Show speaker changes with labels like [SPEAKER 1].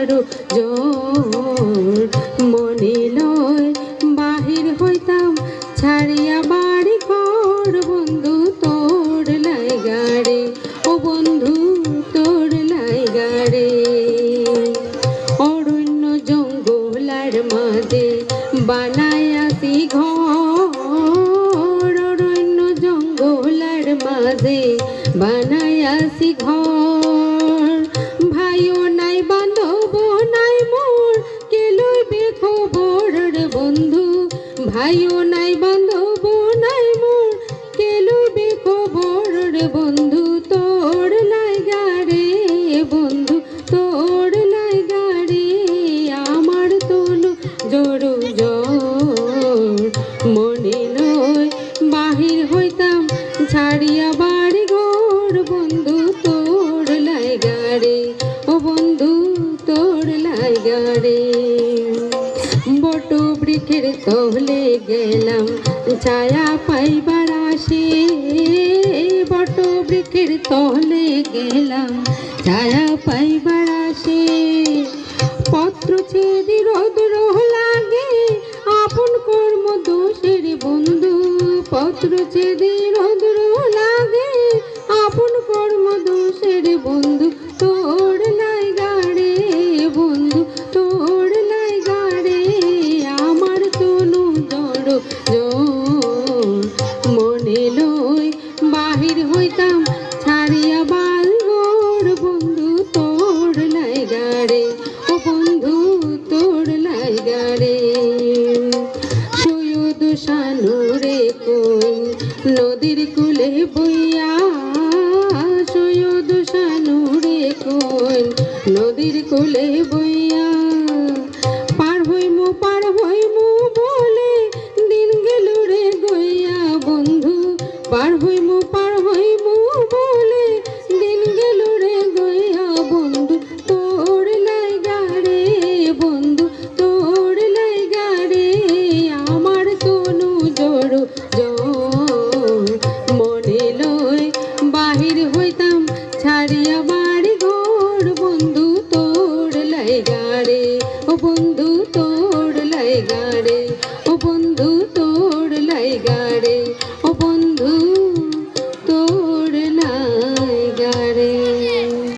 [SPEAKER 1] বড় জোর মনে লয় বাহির হইতাম ছাড়িয়া বাড়ি ঘর বন্ধু তোর লাইগারে ও বন্ধু তোর লাইগারে অরণ্য জঙ্গলার মাঝে বানায়াছি ঘর অরণ্য জঙ্গলার মাঝে বানায়াছি ঘর ভাইও নাই বান্ধব নাই মোর কে লইবে খবর রে বন্ধু ভাইও নাই বান্ধব নাই মোর কে লইবে খবর রে বন্ধু তোর লাইগারে বন্ধু তোর লাইগারে আমার তোলো জোড়ো জোর মনে নয় বাহির হইতাম ছাড়িয়া বাড়ি ঘর বন্ধু তোর লাইগারে ও বন্ধু তোর লাইগারে বট বৃক্ষের তহলে গেলাম ছায়া পাইবার আসে বট বৃক্ষের তহলে গেলাম ছায়া পাইবার আসে পত্র ছেদি রোদ্র লাগে আপন কর্ম দোষের বন্ধু পত্র ছেদি রোদ্র লাগে আপন কর্ম দোষের বন্ধু তোর লাইগারে বন্ধু তোর লাইগারে আমার তনু জড় জোর মনে লই বাহির হইতাম ছাড়িয়া বালগড় বন্ধু তোর লাইগারে ও বন্ধু তোর লাইগারে সৈয়দ শানুরে কোন নদীর কূলে বইয়া সৈয়দ শানুরে কোন নদীর কূলে বইয়া